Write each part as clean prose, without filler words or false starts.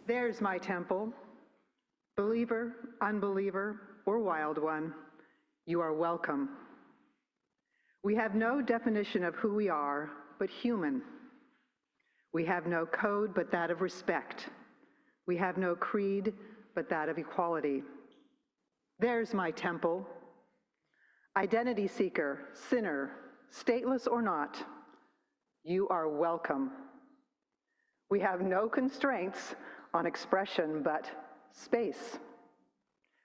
There's my temple. Believer, unbeliever, or wild one, you are welcome. We have no definition of who we are, but human. We have no code but that of respect. We have no creed but that of equality. There's my temple. Identity seeker, sinner, stateless or not, you are welcome. We have no constraints on expression but space.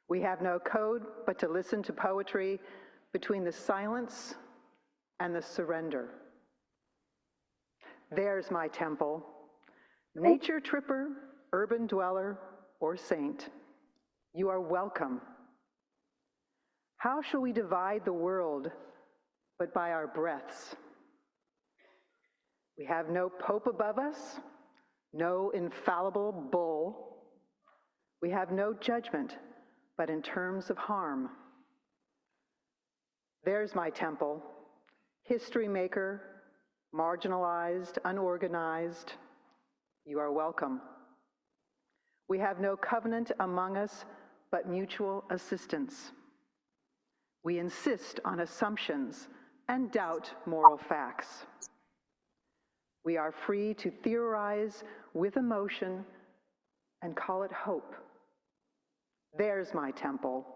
We have no code but to listen to poetry between the silence and the surrender. There's my temple. Nature tripper, urban dweller, or saint, you are welcome. How shall we divide the world but by our breaths? We have no pope above us, no infallible bull. We have no judgment but in terms of harm. There's my temple, history maker, marginalized, unorganized, you are welcome. We have no covenant among us but mutual assistance. We insist on assumptions and doubt moral facts. We are free to theorize with emotion and call it hope. There's my temple.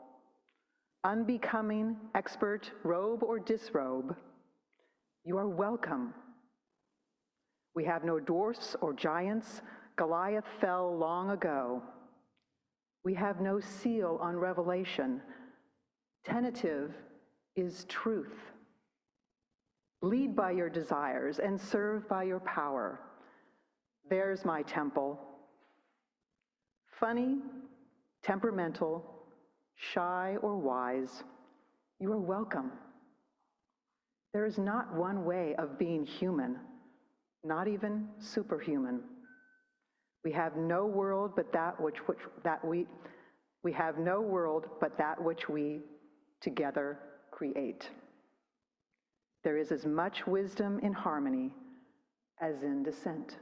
Unbecoming, expert, robe or disrobe, you are welcome. We have no dwarfs or giants. Goliath fell long ago. We have no seal on revelation. Tentative is truth. Lead by your desires and serve by your power. There's my temple. Funny, temperamental, shy or wise, you are welcome. There is not one way of being human, not even superhuman. We have no world but that which we have no world but that which we together create. There is as much wisdom in harmony as in dissent.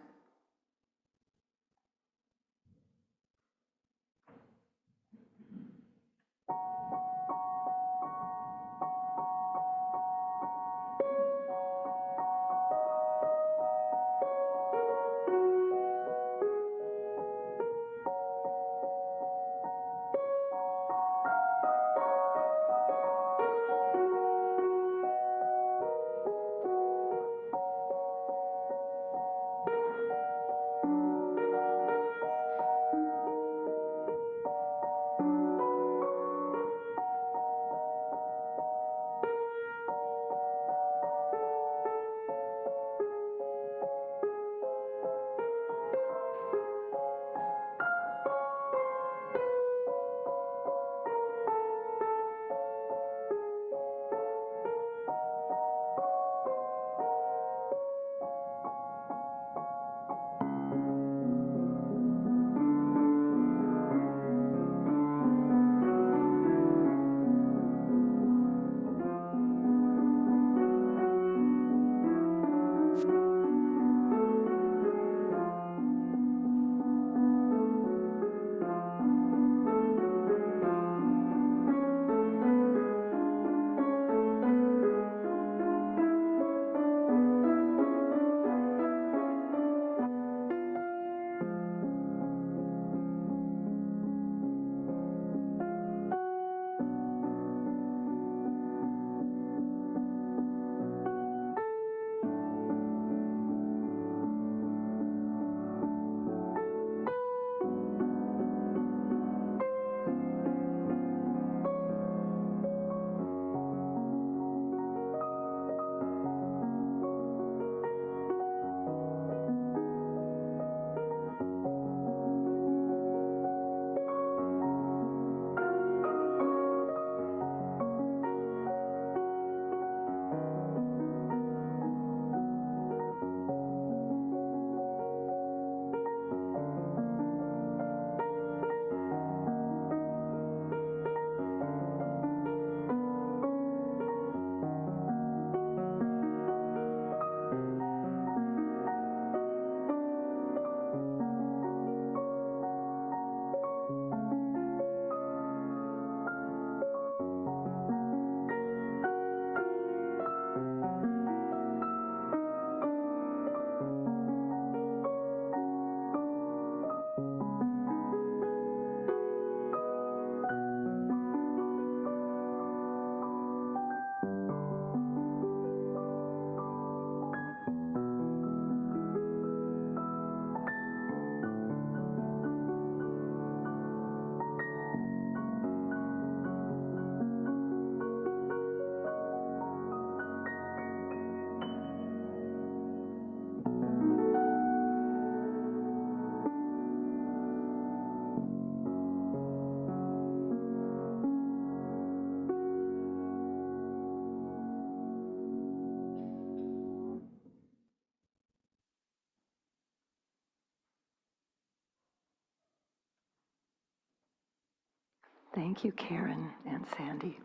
Thank you, Karen and Sandy.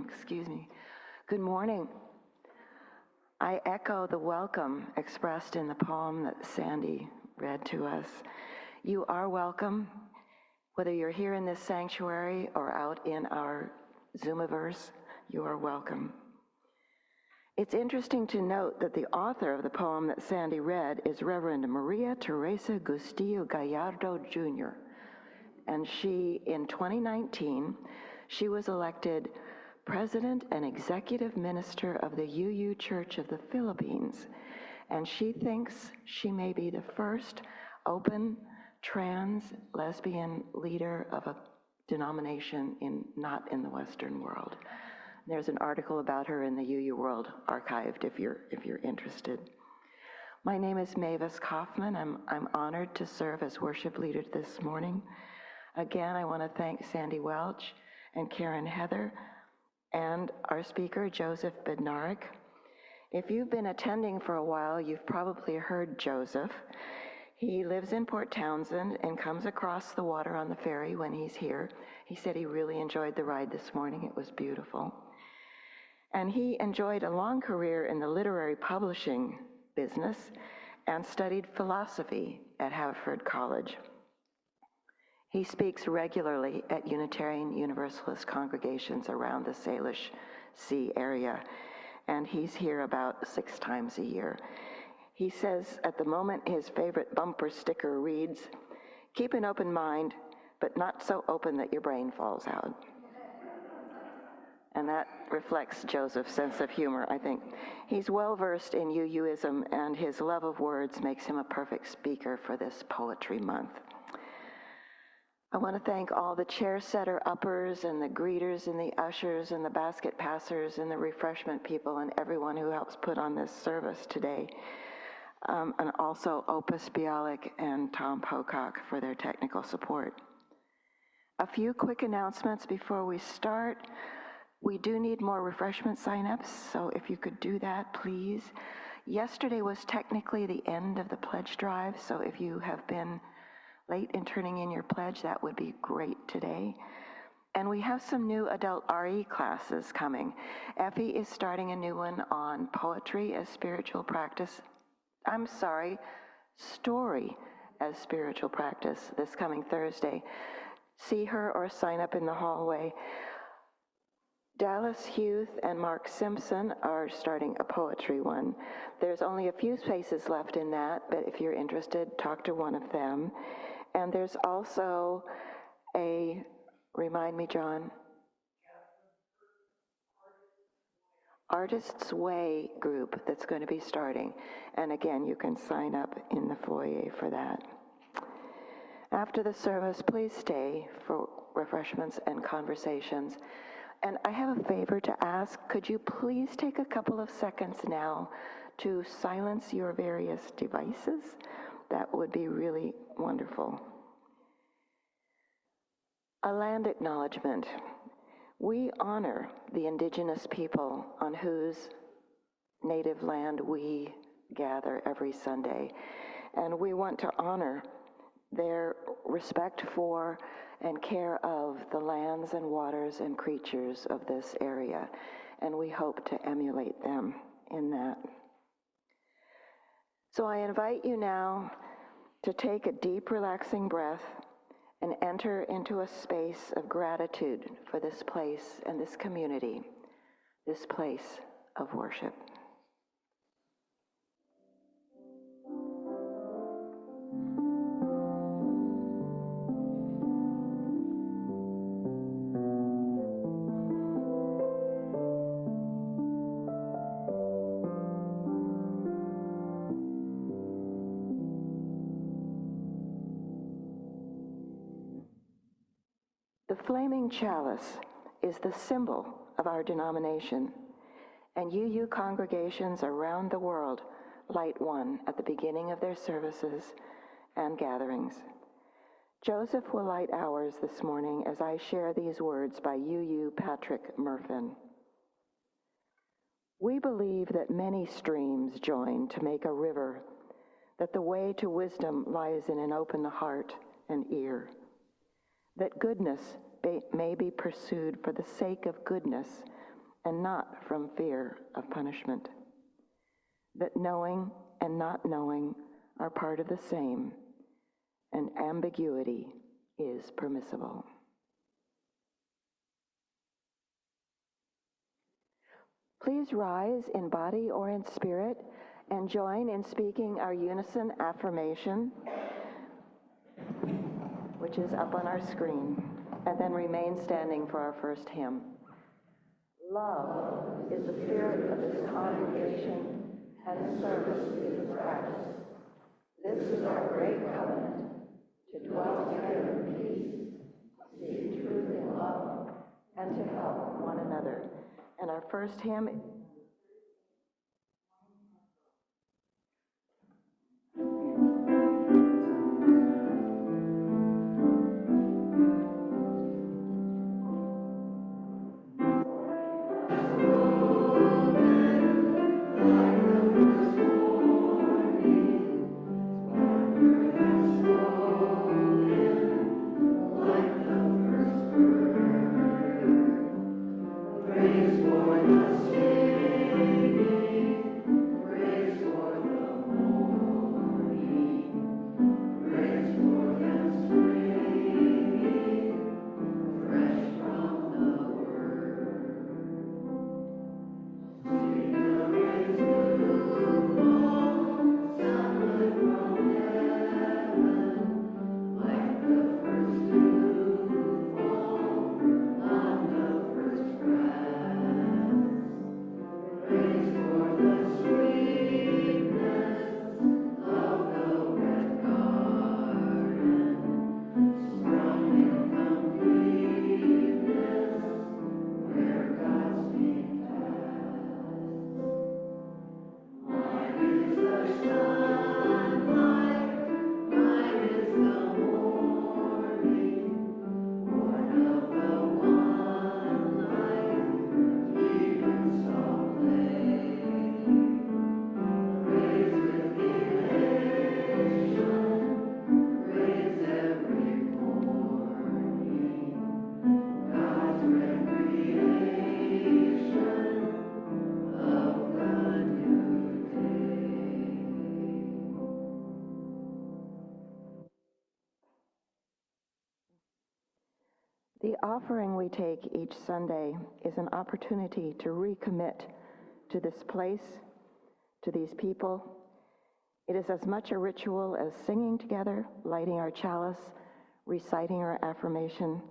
Excuse me. Good morning. I echo the welcome expressed in the poem that Sandy read to us. You are welcome, whether you're here in this sanctuary or out in our Zoomiverse, you are welcome. It's interesting to note that the author of the poem that Sandy read is Reverend Maria Teresa Gustillo Gallardo Jr. And she, in 2019, she was elected President and Executive Minister of the UU Church of the Philippines. And she thinks she may be the first open, trans, lesbian leader of a denomination not in the Western world. There's an article about her in the UU World archived if you're interested. My name is Mavis Kaufman. I'm honored to serve as worship leader this morning. Again, I want to thank Sandy Welch and Karen Heather and our speaker, Joseph Bednarik. If you've been attending for a while, you've probably heard Joseph. He lives in Port Townsend and comes across the water on the ferry when he's here. He said he really enjoyed the ride this morning. It was beautiful. And he enjoyed a long career in the literary publishing business and studied philosophy at Haverford College. He speaks regularly at Unitarian Universalist congregations around the Salish Sea area, and he's here about 6 times a year. He says at the moment his favorite bumper sticker reads, "Keep an open mind, but not so open that your brain falls out." And that reflects Joseph's sense of humor, I think. He's well-versed in UUism, and his love of words makes him a perfect speaker for this Poetry Month. I want to thank all the chair setter uppers and the greeters and the ushers and the basket passers and the refreshment people and everyone who helps put on this service today. And also Opus Bialik and Tom Pocock for their technical support. A few quick announcements before we start. We do need more refreshment signups, so if you could do that, please. Yesterday was technically the end of the pledge drive, so if you have been late in turning in your pledge, that would be great today. And we have some new adult RE classes coming. Effie is starting a new one on poetry as spiritual practice. Story as spiritual practice this coming Thursday. See her or sign up in the hallway. Dallas Hughes and Mark Simpson are starting a poetry one. There's only a few spaces left in that, but if you're interested, talk to one of them. And there's also remind me, John? Artist's Way group that's going to be starting. And again, you can sign up in the foyer for that. After the service, please stay for refreshments and conversations. And I have a favor to ask. Could you please take a couple of seconds now to silence your various devices? That would be really wonderful. A land acknowledgement. We honor the indigenous people on whose native land we gather every Sunday. And we want to honor their respect for and care of the lands and waters and creatures of this area. And we hope to emulate them in that. So I invite you now to take a deep, relaxing breath and enter into a space of gratitude for this place and this community, this place of worship. The flaming chalice is the symbol of our denomination, and UU congregations around the world light one at the beginning of their services and gatherings. Joseph will light ours this morning as I share these words by UU Patrick Murphin. We believe that many streams join to make a river, that the way to wisdom lies in an open heart and ear, that goodness may be pursued for the sake of goodness and not from fear of punishment. That knowing and not knowing are part of the same, and ambiguity is permissible. Please rise in body or in spirit and join in speaking our unison affirmation, which is up on our screen, and then remain standing for our first hymn. Love is the spirit of this congregation, and service is its practice. This is our great covenant, to dwell together in peace, to seek truth in love, and to help one another. And our first hymn The offering we take each Sunday is an opportunity to recommit to this place, to these people. It is as much a ritual as singing together, lighting our chalice, reciting our affirmation,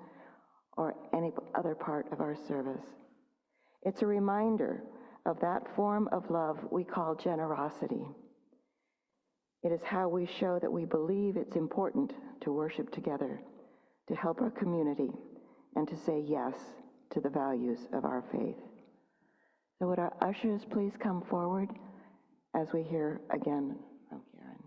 or any other part of our service. It's a reminder of that form of love we call generosity. It is how we show that we believe it's important to worship together, to help our community, and to say yes to the values of our faith. So would our ushers please come forward as we hear again from Karen.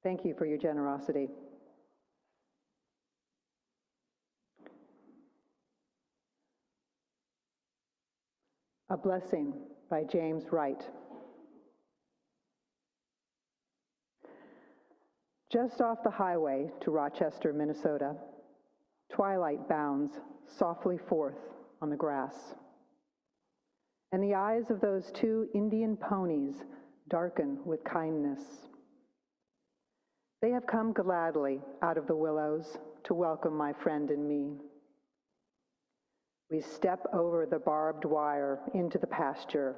Thank you for your generosity. A Blessing by James Wright. Just off the highway to Rochester, Minnesota, twilight bounds softly forth on the grass. And the eyes of those two Indian ponies darken with kindness. They have come gladly out of the willows to welcome my friend and me. We step over the barbed wire into the pasture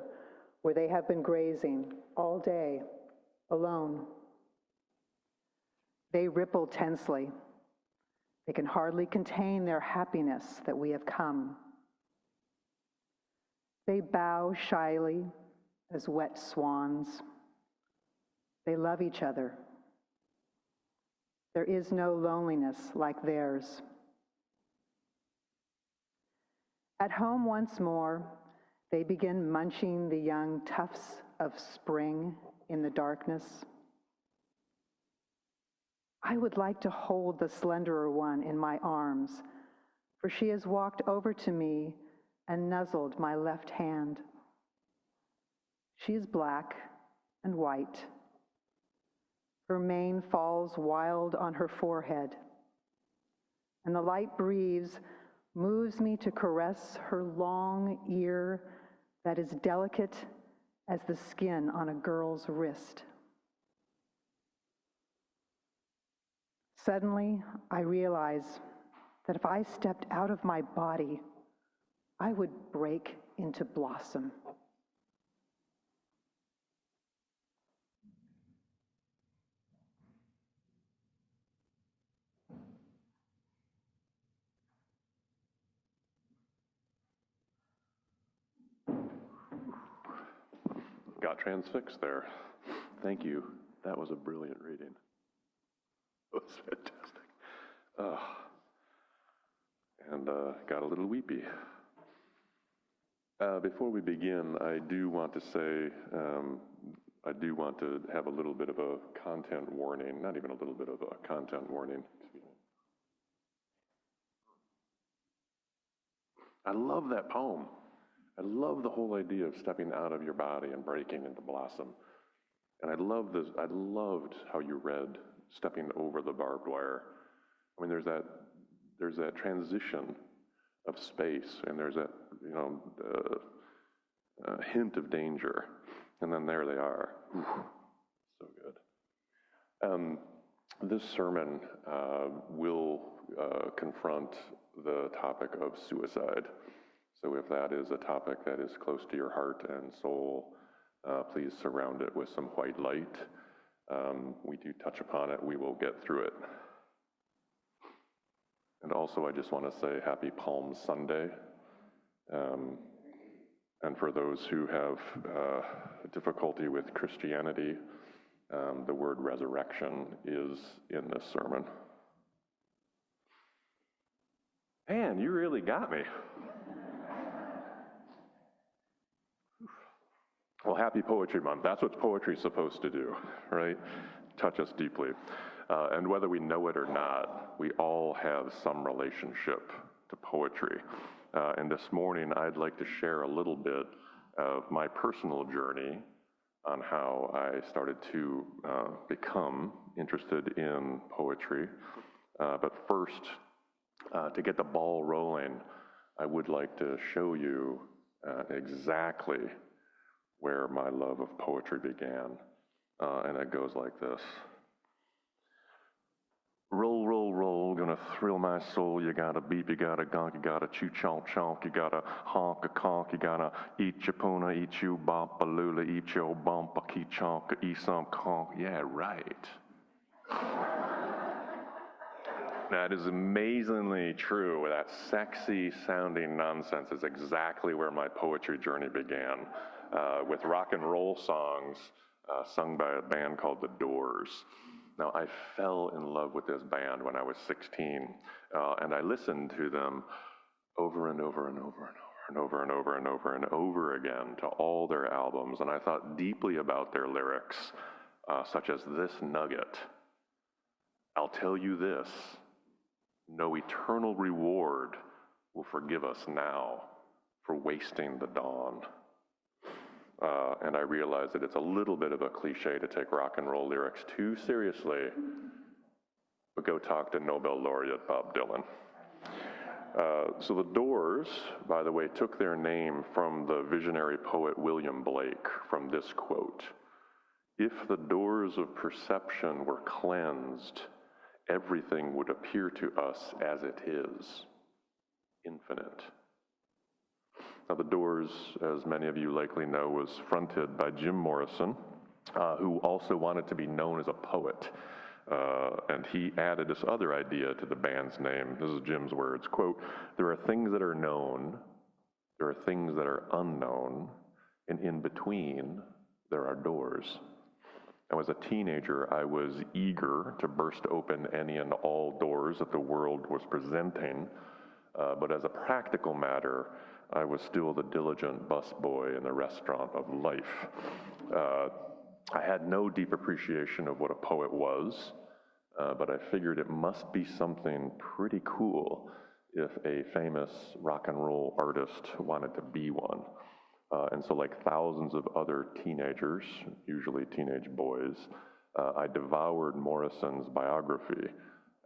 where they have been grazing all day, alone. They ripple tensely. They can hardly contain their happiness that we have come. They bow shyly as wet swans. They love each other. There is no loneliness like theirs. At home once more, they begin munching the young tufts of spring in the darkness. I would like to hold the slenderer one in my arms, for she has walked over to me and nuzzled my left hand. She is black and white. Her mane falls wild on her forehead, and the light breeze moves me to caress her long ear that is delicate as the skin on a girl's wrist. Suddenly, I realize that if I stepped out of my body, I would break into blossom. Got transfixed there. Thank you. That was a brilliant reading. It was fantastic. And got a little weepy. Before we begin, I do want to say, I do want to have a little bit of a content warning, not even a little bit of a content warning. I love that poem. I love the whole idea of stepping out of your body and breaking into blossom. And I loved how you read stepping over the barbed wire. I mean, there's that transition of space, and there's that, hint of danger. And then there they are. Ooh, so good. This sermon will confront the topic of suicide. So if that is a topic that is close to your heart and soul, please surround it with some white light. We do touch upon it. We will get through it. And also, I just want to say happy Palm Sunday. And for those who have difficulty with Christianity, the word resurrection is in this sermon. Man, you really got me. Well, happy Poetry Month. That's what poetry's supposed to do, right? Touch us deeply. And whether we know it or not, we all have some relationship to poetry. And this morning, I'd like to share a little bit of my personal journey on how I started to become interested in poetry. But first, to get the ball rolling, I would like to show you exactly where my love of poetry began. And it goes like this. Roll, roll, roll, gonna thrill my soul. You gotta beep, you gotta gonk, you gotta chew, chomp, chomp, you gotta honk a conk, you gotta eat your puna, eat you bop, a lula, eat your bump, a key chonk, eat some conk. Yeah, right. That is amazingly true. That sexy sounding nonsense is exactly where my poetry journey began, with rock and roll songs sung by a band called The Doors. Now, I fell in love with this band when I was 16, and I listened to them over and over and over and over and over and over and over again to all their albums, and I thought deeply about their lyrics, such as this nugget. I'll tell you this, no eternal reward will forgive us now for wasting the dawn. And I realize that it's a little bit of a cliche to take rock and roll lyrics too seriously, but go talk to Nobel laureate Bob Dylan. So the Doors, by the way, took their name from the visionary poet William Blake from this quote: "If the doors of perception were cleansed, everything would appear to us as it is, infinite." Now, the Doors, as many of you likely know, was fronted by Jim Morrison, who also wanted to be known as a poet. And he added this other idea to the band's name. This is Jim's words, quote, "There are things that are known, there are things that are unknown, and in between, there are doors." Now, as a teenager, I was eager to burst open any and all doors that the world was presenting, but as a practical matter, I was still the diligent busboy in the restaurant of life. I had no deep appreciation of what a poet was, but I figured it must be something pretty cool if a famous rock and roll artist wanted to be one. And so, like thousands of other teenagers, usually teenage boys, I devoured Morrison's biography,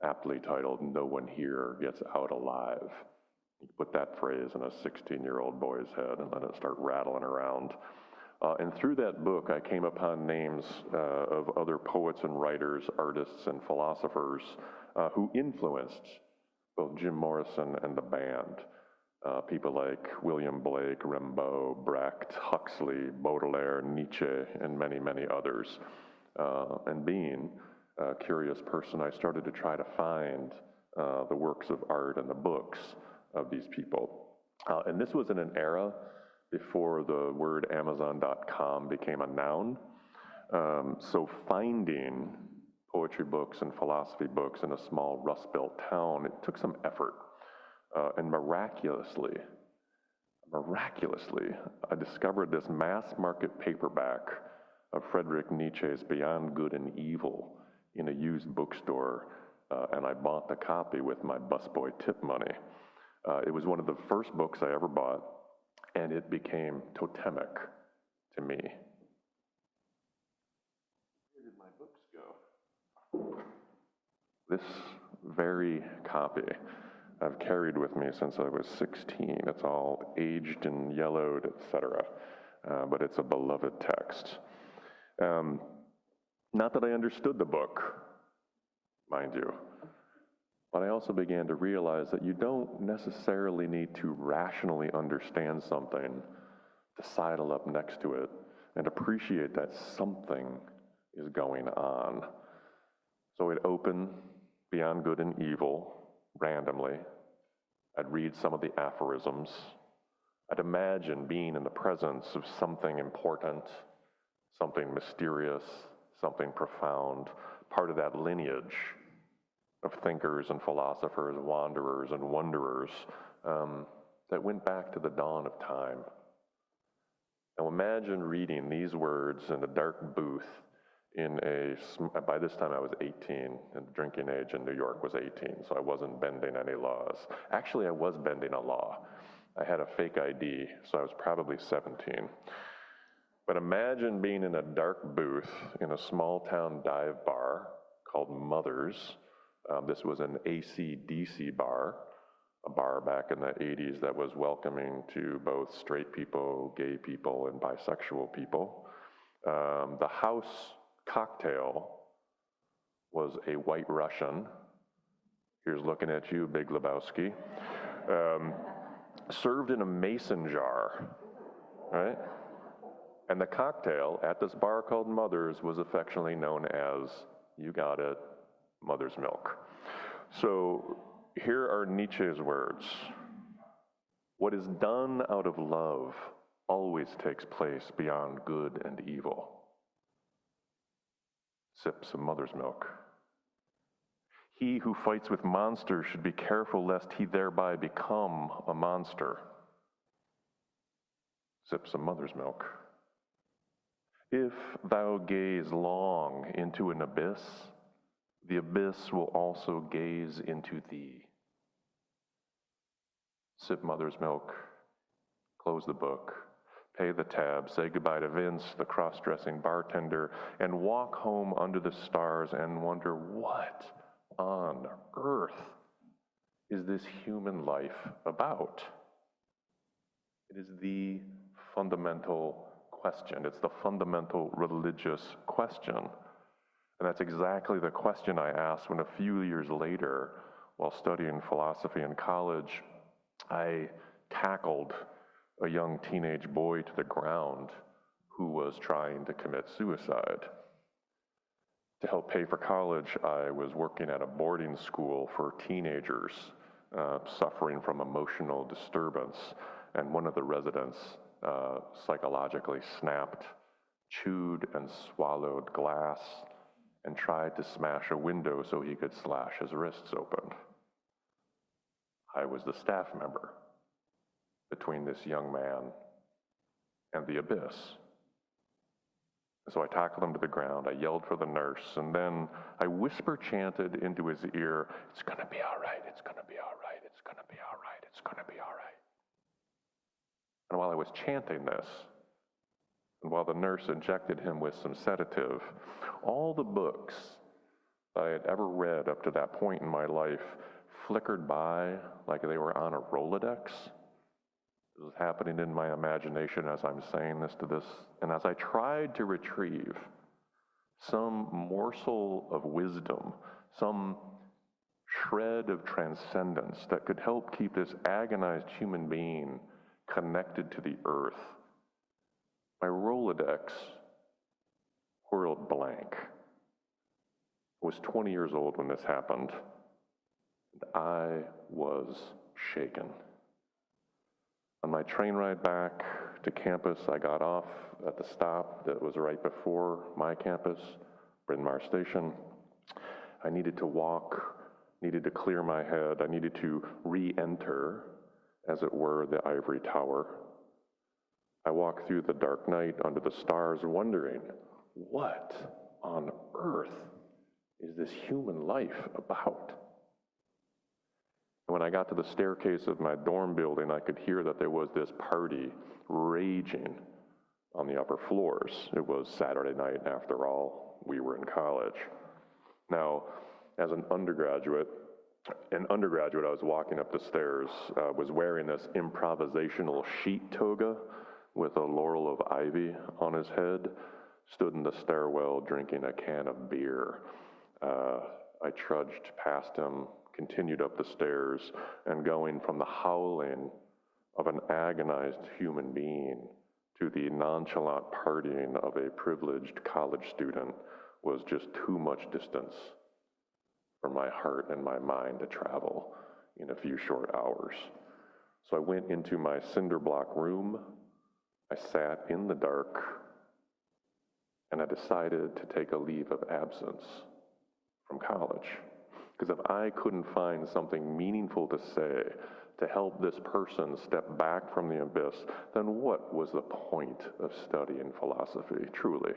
aptly titled "No One Here Gets Out Alive." You put that phrase in a 16-year-old boy's head and let it start rattling around. And through that book, I came upon names of other poets and writers, artists and philosophers who influenced both Jim Morrison and the band. People like William Blake, Rimbaud, Brecht, Huxley, Baudelaire, Nietzsche, and many, many others. And being a curious person, I started to try to find the works of art and the books of these people. And this was in an era before the word Amazon.com became a noun. So finding poetry books and philosophy books in a small Rust Belt town, it took some effort. And miraculously, I discovered this mass market paperback of Friedrich Nietzsche's Beyond Good and Evil in a used bookstore, and I bought the copy with my busboy tip money. It was one of the first books I ever bought, and it became totemic to me. Where did my books go? This very copy I've carried with me since I was 16. It's all aged and yellowed, etc. But it's a beloved text. Not that I understood the book, mind you, but I also began to realize that you don't necessarily need to rationally understand something to sidle up next to it and appreciate that something is going on. So I'd open Beyond Good and Evil randomly. I'd read some of the aphorisms. I'd imagine being in the presence of something important, something mysterious, something profound, part of that lineage of thinkers and philosophers, wanderers and wanderers that went back to the dawn of time. Now imagine reading these words in a dark booth by this time I was 18, and the drinking age in New York was 18, so I wasn't bending any laws. Actually, I was bending a law. I had a fake ID, so I was probably 17. But imagine being in a dark booth in a small town dive bar called Mother's. This was an AC/DC bar, a bar back in the 80s that was welcoming to both straight people, gay people, and bisexual people. The house cocktail was a White Russian. Here's looking at you, Big Lebowski. Served in a mason jar, right? And the cocktail at this bar called Mother's was affectionately known as, you got it, Mother's Milk. So here are Nietzsche's words. What is done out of love always takes place beyond good and evil. Sip some Mother's Milk. He who fights with monsters should be careful lest he thereby become a monster. Sip some Mother's Milk. If thou gaze long into an abyss, The abyss will also gaze into thee. Sip mother's milk, close the book, pay the tab, say goodbye to Vince, the cross-dressing bartender, and walk home under the stars and wonder, what on earth is this human life about? It is the fundamental question. It's the fundamental religious question. And that's exactly the question I asked when a few years later, while studying philosophy in college, I tackled a young teenage boy to the ground who was trying to commit suicide. To help pay for college, I was working at a boarding school for teenagers suffering from emotional disturbance, and one of the residents psychologically snapped, chewed and swallowed glass, and tried to smash a window so he could slash his wrists open. I was the staff member between this young man and the abyss. So I tackled him to the ground, I yelled for the nurse, and then I whisper chanted into his ear, "It's gonna be all right, it's gonna be all right, it's gonna be all right, it's gonna be all right." And while I was chanting this, and while the nurse injected him with some sedative, all the books I had ever read up to that point in my life flickered by like they were on a Rolodex. It was happening in my imagination as I'm saying this to this, and as I tried to retrieve some morsel of wisdom, some shred of transcendence that could help keep this agonized human being connected to the earth, my Rolodex whirled blank. I was 20 years old when this happened, and I was shaken. On my train ride back to campus, I got off at the stop that was right before my campus, Bryn Mawr Station. I needed to walk, needed to clear my head. I needed to re-enter, as it were, the ivory tower. I walked through the dark night under the stars, wondering, what on earth is this human life about? When I got to the staircase of my dorm building, I could hear that there was this party raging on the upper floors. It was Saturday night, after all. We were in college. Now, as an undergraduate, I was walking up the stairs, was wearing this improvisational sheet toga with a laurel of ivy on his head, stood in the stairwell drinking a can of beer. I trudged past him, continued up the stairs, and going from the howling of an agonized human being to the nonchalant partying of a privileged college student was just too much distance for my heart and my mind to travel in a few short hours. So I went into my cinder block room, I sat in the dark, and I decided to take a leave of absence from college. Because if I couldn't find something meaningful to say to help this person step back from the abyss, then what was the point of studying philosophy, truly?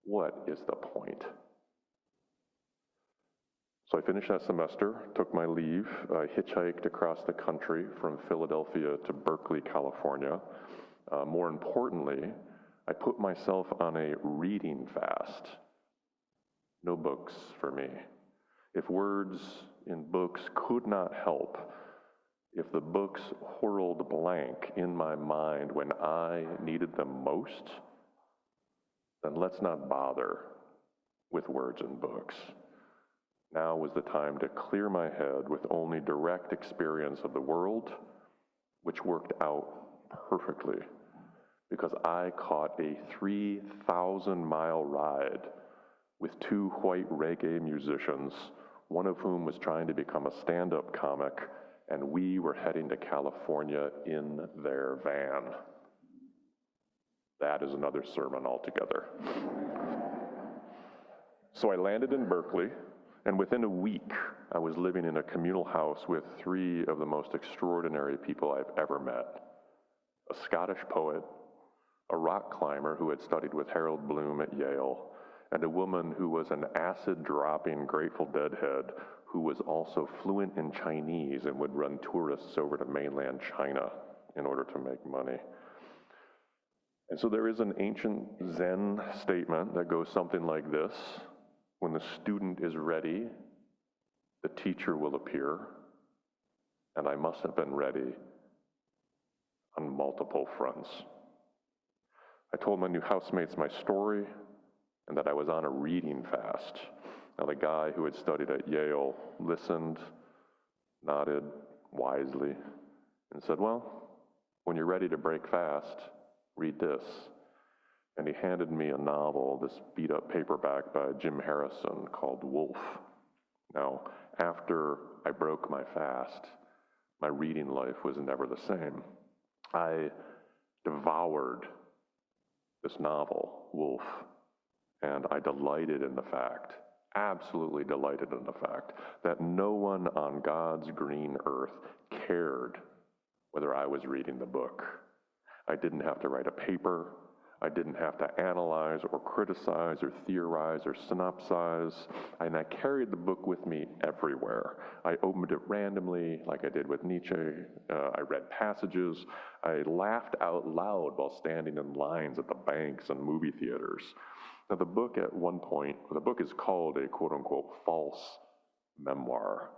What is the point? So I finished that semester, took my leave, I hitchhiked across the country from Philadelphia to Berkeley, California. More importantly, I put myself on a reading fast. No books for me. If words in books could not help, if the books whirled blank in my mind when I needed them most, then let's not bother with words in books. Now was the time to clear my head with only direct experience of the world, which worked out perfectly, because I caught a 3,000-mile ride with two white reggae musicians, one of whom was trying to become a stand-up comic, and we were heading to California in their van. That is another sermon altogether. So I landed in Berkeley, and within a week, I was living in a communal house with three of the most extraordinary people I've ever met. A Scottish poet, a rock climber who had studied with Harold Bloom at Yale, and a woman who was an acid-dropping Grateful Dead head who was also fluent in Chinese and would run tourists over to mainland China in order to make money. And so there is an ancient Zen statement that goes something like this: when the student is ready, the teacher will appear, and I must have been ready on multiple fronts. I told my new housemates my story and that I was on a reading fast. Now, the guy who had studied at Yale listened, nodded wisely, and said, well, when you're ready to break fast, read this. And he handed me a novel, this beat-up paperback by Jim Harrison called Wolf. Now, after I broke my fast, my reading life was never the same. I devoured this novel, Wolf, and I delighted in the fact, absolutely delighted in the fact, that no one on God's green earth cared whether I was reading the book. I didn't have to write a paper. I didn't have to analyze or criticize or theorize or synopsize, and I carried the book with me everywhere. I opened it randomly, like I did with Nietzsche. I read passages. I laughed out loud while standing in lines at the banks and movie theaters. Now, the book at one point, the book is called a quote-unquote false memoir,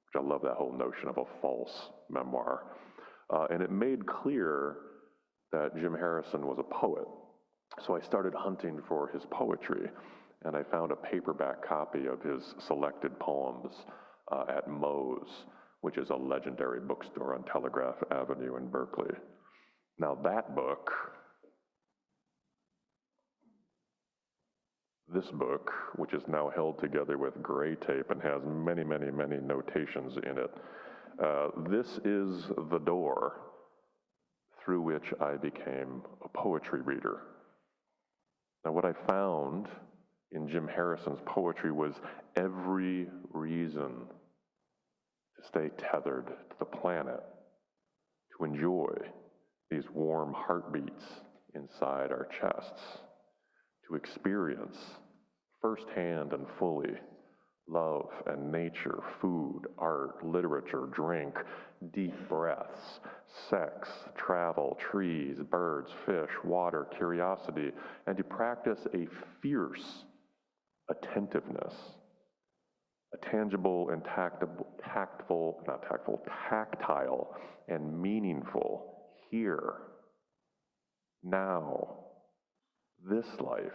which I love that whole notion of a false memoir. And it made clear that Jim Harrison was a poet. So I started hunting for his poetry, and I found a paperback copy of his selected poems at Moe's, which is a legendary bookstore on Telegraph Avenue in Berkeley. Now that book, this book, which is now held together with gray tape and has many, many, many notations in it, this is the door through which I became a poetry reader. Now, what I found in Jim Harrison's poetry was every reason to stay tethered to the planet, to enjoy these warm heartbeats inside our chests, to experience firsthand and fully love and nature, food, art, literature, drink, deep breaths, sex, travel, trees, birds, fish, water, curiosity, and to practice a fierce attentiveness, a tangible and tactile and meaningful here, now, this life,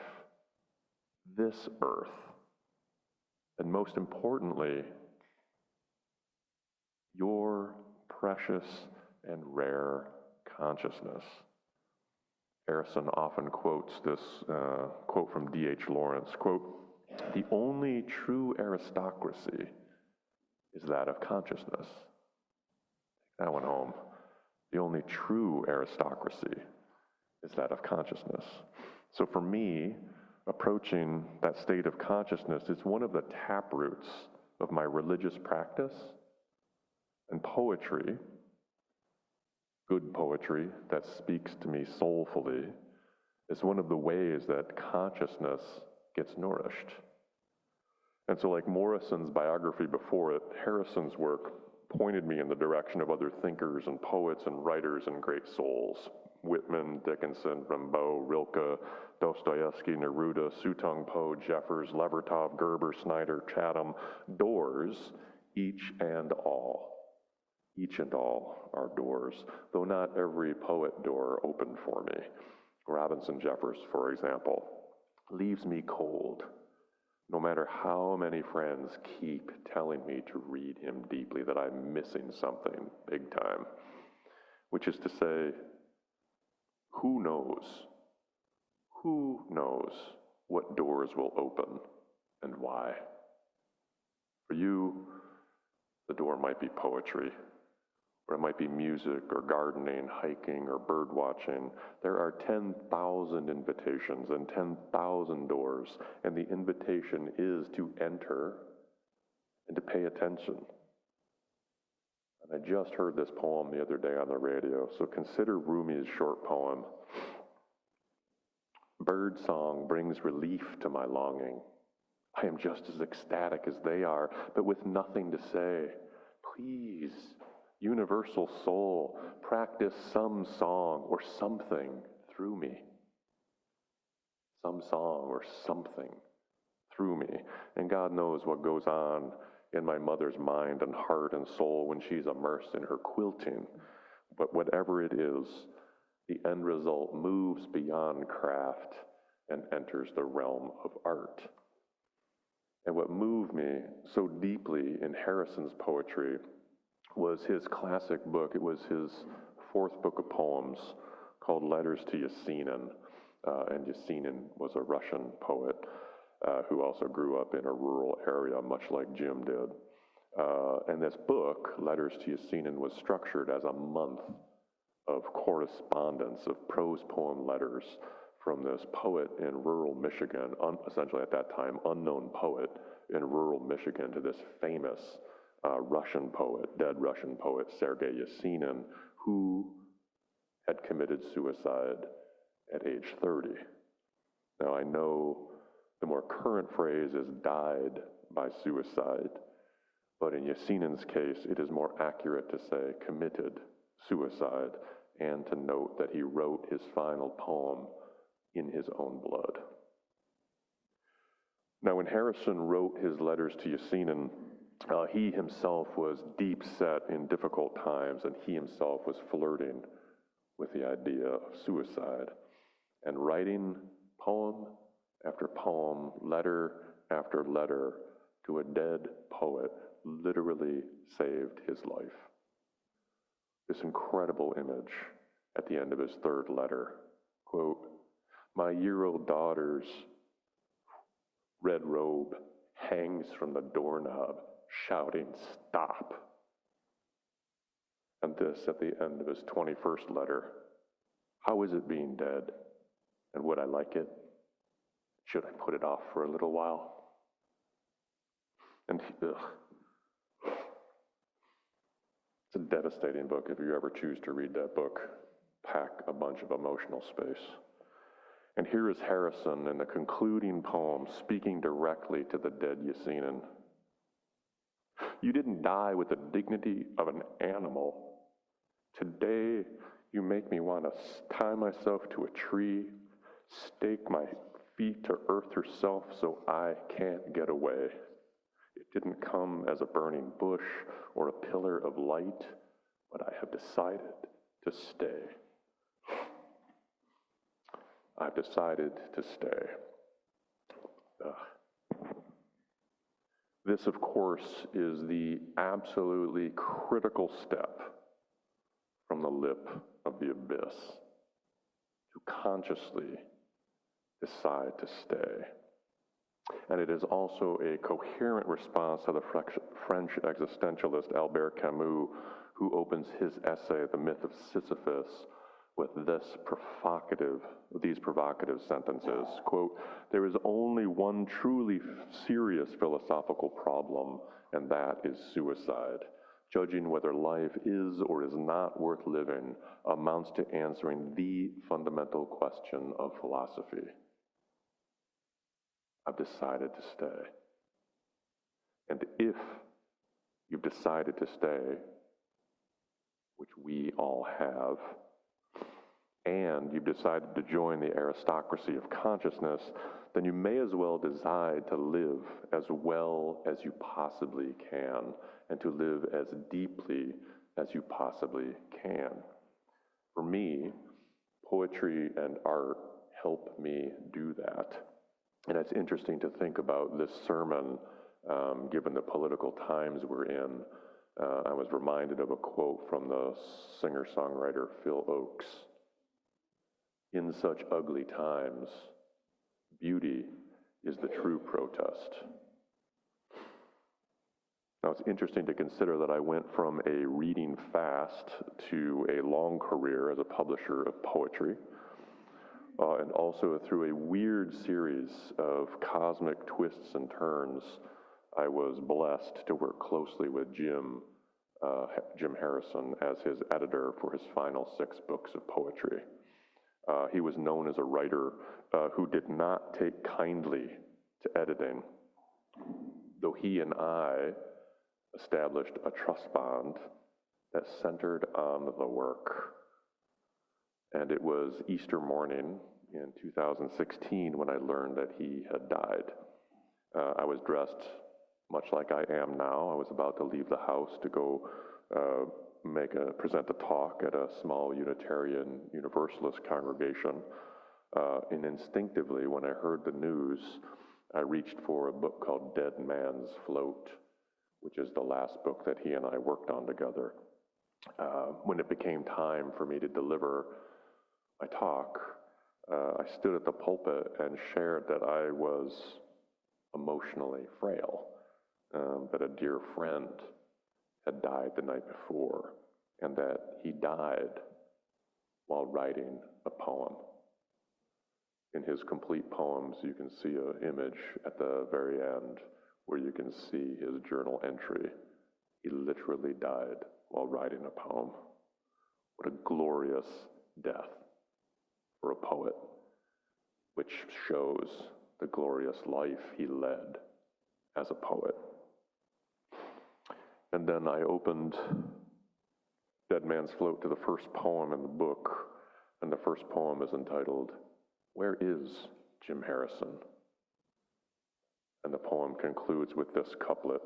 this earth, and most importantly, your precious and rare consciousness. Harrison often quotes this quote from D.H. Lawrence, quote, "The only true aristocracy is that of consciousness." Take that one home. The only true aristocracy is that of consciousness. So for me, approaching that state of consciousness is one of the taproots of my religious practice, and poetry, good poetry that speaks to me soulfully, is one of the ways that consciousness gets nourished. And so, like Morrison's biography before it, Harrison's work pointed me in the direction of other thinkers and poets and writers and great souls: Whitman, Dickinson, Rimbaud, Rilke, Dostoevsky, Neruda, Suttung Po, Jeffers, Levertov, Gerber, Snyder, Chatham, doors, each and all are doors, though not every poet door opened for me. Robinson Jeffers, for example, leaves me cold, no matter how many friends keep telling me to read him deeply, that I'm missing something big time, which is to say, who knows what doors will open and why? For you, the door might be poetry, or it might be music or gardening, hiking or bird watching. There are 10,000 invitations and 10,000 doors, and the invitation is to enter and to pay attention. And I just heard this poem the other day on the radio, so consider Rumi's short poem, birdsong brings relief to my longing. I am just as ecstatic as they are, but with nothing to say. Please, universal soul, practice some song or something through me. Some song or something through me. And God knows what goes on in my mother's mind and heart and soul when she's immersed in her quilting. But whatever it is, the end result moves beyond craft and enters the realm of art. And what moved me so deeply in Harrison's poetry was his classic book. It was his fourth book of poems called Letters to Yesenin. And Yesenin was a Russian poet who also grew up in a rural area, much like Jim did. And this book, Letters to Yesenin, was structured as a month of correspondence, of prose poem letters from this poet in rural Michigan, essentially at that time unknown poet in rural Michigan, to this famous Russian poet, dead Russian poet, Sergei Yesenin, who had committed suicide at age 30. Now I know the more current phrase is died by suicide, but in Yesenin's case, it is more accurate to say committed suicide, and to note that he wrote his final poem in his own blood. Now, when Harrison wrote his letters to Yesenin, he himself was deep set in difficult times, and he himself was flirting with the idea of suicide. And writing poem after poem, letter after letter to a dead poet literally saved his life. This incredible image at the end of his third letter, quote, "My year-old daughter's red robe hangs from the doorknob, shouting, 'Stop!' And this at the end of his 21st letter, 'How is it being dead? And would I like it? Should I put it off for a little while?' And it's a devastating book. If you ever choose to read that book, pack a bunch of emotional space. And here is Harrison in the concluding poem speaking directly to the dead Yesenin. "You didn't die with the dignity of an animal. Today, you make me want to tie myself to a tree, stake my feet to earth herself so I can't get away. It didn't come as a burning bush or a pillar of light, but I have decided to stay. I've decided to stay." This, of course, is the absolutely critical step from the lip of the abyss, to consciously decide to stay. And it is also a coherent response to the French existentialist Albert Camus, who opens his essay, The Myth of Sisyphus, with these provocative sentences, quote, "There is only one truly serious philosophical problem, and that is suicide. Judging whether life is or is not worth living amounts to answering the fundamental question of philosophy. I've decided to stay." And if you've decided to stay, which we all have, and you've decided to join the aristocracy of consciousness, then you may as well decide to live as well as you possibly can, and to live as deeply as you possibly can. For me, poetry and art help me do that. And it's interesting to think about this sermon, given the political times we're in. I was reminded of a quote from the singer-songwriter Phil Oakes. "In such ugly times, beauty is the true protest." Now, it's interesting to consider that I went from a reading fast to a long career as a publisher of poetry, and also through a weird series of cosmic twists and turns. I was blessed to work closely with Jim Harrison as his editor for his final 6 books of poetry. He was known as a writer who did not take kindly to editing, though he and I established a trust bond that centered on the work. And it was Easter morning in 2016 when I learned that he had died. I was dressed much like I am now. I was about to leave the house to go present a talk at a small Unitarian Universalist congregation. And instinctively, when I heard the news, I reached for a book called Dead Man's Float, which is the last book that he and I worked on together. When it became time for me to deliver my talk, I stood at the pulpit and shared that I was emotionally frail, that a dear friend had died the night before, and that he died while writing a poem. In his complete poems, you can see an image at the very end where you can see his journal entry. He literally died while writing a poem. What a glorious death for a poet, which shows the glorious life he led as a poet. And then I opened Dead Man's Float to the first poem in the book, and the first poem is entitled, "Where is Jim Harrison?" And the poem concludes with this couplet: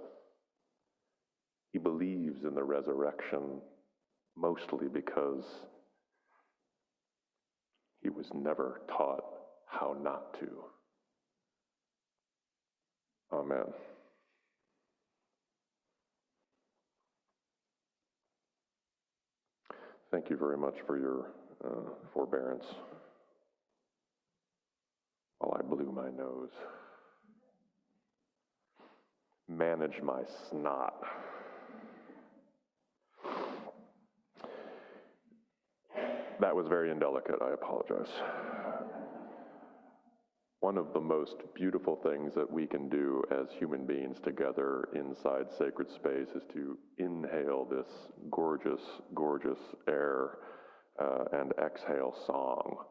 "He believes in the resurrection mostly because he was never taught how not to." Amen. Thank you very much for your forbearance while I blew my nose. Manage my snot. That was very indelicate, I apologize. One of the most beautiful things that we can do as human beings together inside sacred space is to inhale this gorgeous, gorgeous air and exhale song.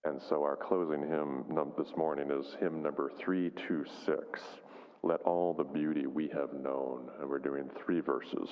And so our closing hymn this morning is hymn number 326, "Let All the Beauty We Have Known," and we're doing 3 verses.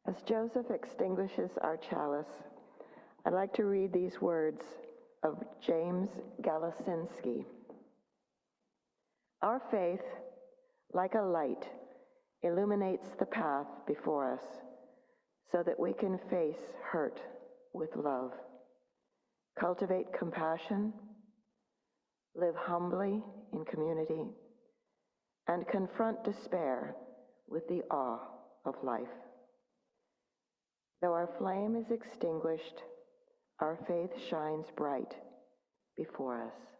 As Joseph extinguishes our chalice, I'd like to read these words of James Galasinski. Our faith, like a light, illuminates the path before us so that we can face hurt with love, cultivate compassion, live humbly in community, and confront despair with the awe of life. Though our flame is extinguished, our faith shines bright before us.